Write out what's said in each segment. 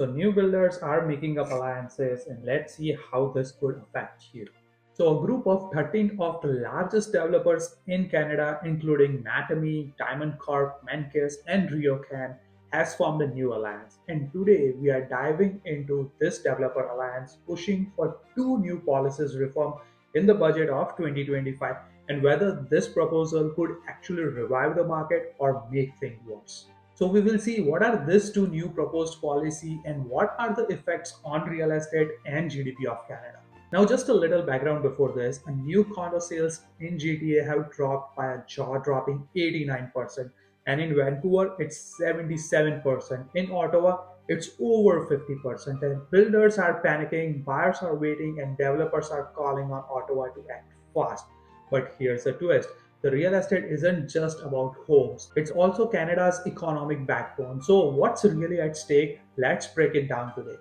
So new builders are making up alliances and let's see how this could affect you. So a group of 13 of the largest developers in Canada, including 𝗏𝗡𝗎𝗏, Diamond Corp, Menkes, and RioCan, has formed a new alliance. And today we are diving into this developer alliance, pushing for two new policies reform in the budget of 2025 and whether this proposal could actually revive the market or make things worse. So we will see what are these two new proposed policy and what are the effects on real estate and GDP of Canada. Now just a little background before this, a new condo sales in GTA have dropped by a jaw-dropping 89%, and in Vancouver it's 77%, in Ottawa it's over 50%, and builders are panicking, buyers are waiting, and developers are calling on Ottawa to act fast. But here's the twist. The real estate isn't just about homes, it's also Canada's economic backbone. So, what's really at stake? Let's break it down today.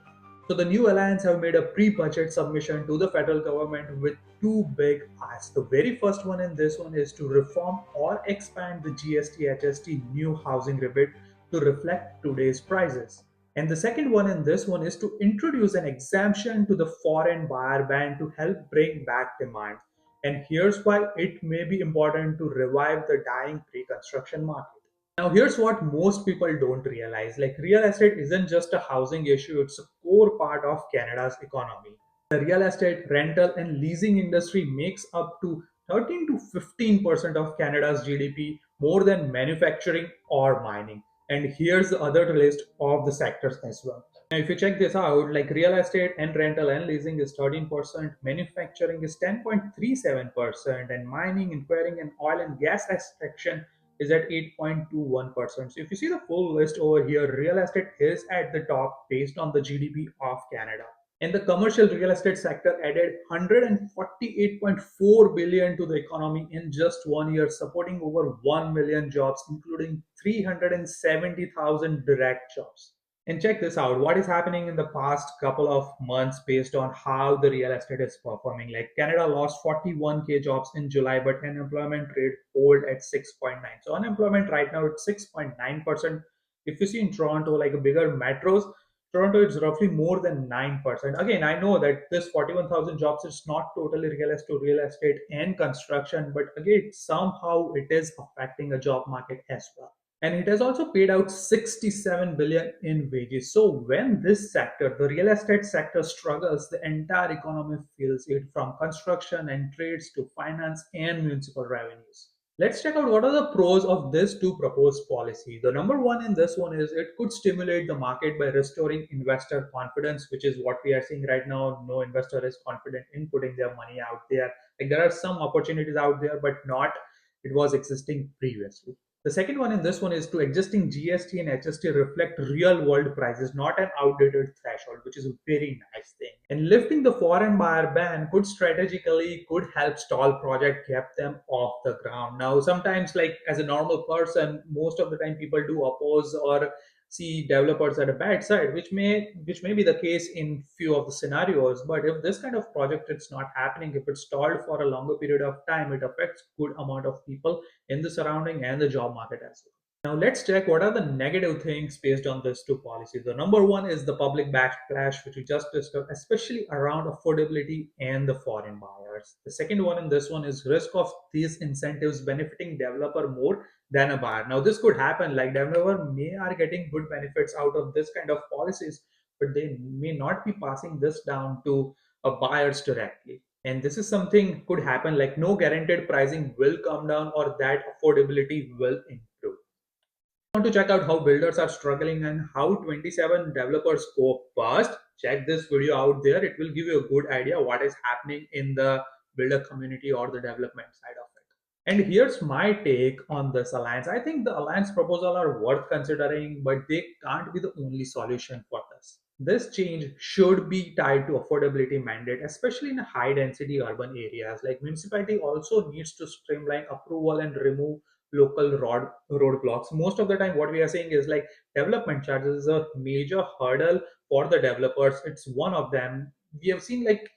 So, the new alliance have made a pre budget submission to the federal government with two big asks. The very first one in this one is to reform or expand the GST HST new housing rebate to reflect today's prices. And the second one in this one is to introduce an exemption to the foreign buyer ban to help bring back demand. And here's why it may be important to revive the dying pre-construction market. Now, here's what most people don't realize. Like, real estate isn't just a housing issue, it's a core part of Canada's economy. The real estate, rental, and leasing industry makes up to 13 to 15% of Canada's GDP, more than manufacturing or mining. And here's the other list of the sectors as well. Now, if you check this out, like real estate and rental and leasing is 13%, manufacturing is 10.37%, and mining, inquiring, and oil and gas extraction is at 8.21%. So if you see the full list over here, real estate is at the top based on the GDP of Canada. And the commercial real estate sector added 148.4 billion to the economy in just 1 year, supporting over 1 million jobs, including 370,000 direct jobs. And check this out, what is happening in the past couple of months based on how the real estate is performing. Like Canada lost 41k jobs in July, but unemployment rate hold at 6.9. So unemployment right now it's 6.9%. If you see in Toronto, like a bigger metros, Toronto is roughly more than 9%. Again, I know that this 41,000 jobs is not totally realized to real estate and construction, but again, somehow it is affecting a job market as well. And it has also paid out 67 billion in wages. So when this sector, the real estate sector, struggles, the entire economy feels it, from construction and trades to finance and municipal revenues. Let's check out what are the pros of this two proposed policy. The number one in this one is it could stimulate the market by restoring investor confidence, which is what we are seeing right now. No investor is confident in putting their money out there. Like there are some opportunities out there, but not it was existing previously. The second one in this one is to existing GST and HST reflect real world prices, not an outdated threshold, which is a very nice thing. And lifting the foreign buyer ban could strategically could help stall project, keep them off the ground. Now, sometimes like as a normal person, most of the time people do oppose or see developers at a bad side, which may be the case in few of the scenarios. But if this kind of project it's not happening, if it's stalled for a longer period of time, it affects good amount of people in the surrounding and the job market as well. Now let's check what are the negative things based on these two policies. The number one is the public backlash, which we just discussed, especially around affordability and the foreign buyers. The second one in this one is risk of these incentives benefiting developer more than a buyer. Now this could happen, like developer may are getting good benefits out of this kind of policies, but they may not be passing this down to buyers directly. And this is something could happen, like no guaranteed pricing will come down or that affordability will improve. Want to check out how builders are struggling and how 27 developers go bust? Check this video out there. It will give you a good idea what is happening in the builder community or the development side of it. And here's my take on this alliance. I think the alliance proposal are worth considering, but they can't be the only solution for this. This change should be tied to affordability mandate, especially in high density urban areas. Like municipality also needs to streamline approval and remove local roadblocks. Most of the time, what we are saying is like development charges is a major hurdle for the developers. It's one of them. We have seen like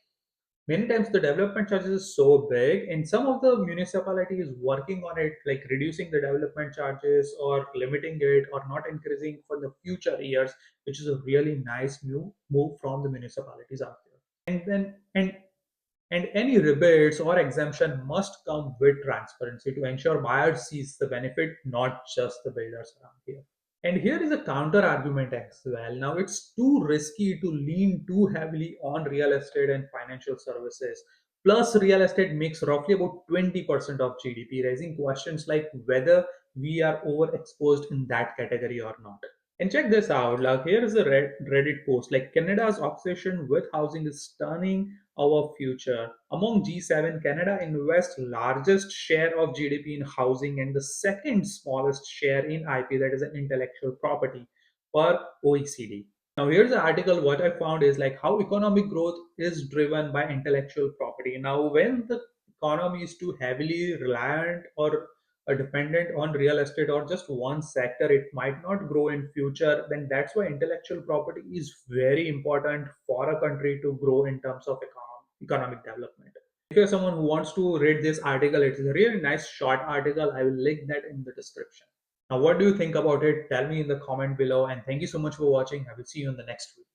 Many times the development charges is so big, and some of the municipality is working on it, like reducing the development charges or limiting it or not increasing for the future years, which is a really nice new move from the municipalities out there. And any rebates or exemption must come with transparency to ensure buyers sees the benefit, not just the builders around here. And here is a counter argument as well. Now, it's too risky to lean too heavily on real estate and financial services. Plus, real estate makes roughly about 20% of GDP, raising questions like whether we are overexposed in that category or not. And check this out. Like here is a Reddit post. Like Canada's obsession with housing is turning our future. Among G7, Canada invests largest share of GDP in housing and the second smallest share in IP, that is an intellectual property, per OECD. Now here's the article. What I found is like how economic growth is driven by intellectual property. Now when the economy is too heavily reliant or dependent on real estate or just one sector, it might not grow in future. Then that's why intellectual property is very important for a country to grow in terms of economic development. If you're someone who wants to read this article, it's a really nice short article. I will link that in the description. Now what do you think about it? Tell me in the comment below, and thank you so much for watching. I will see you in the next video.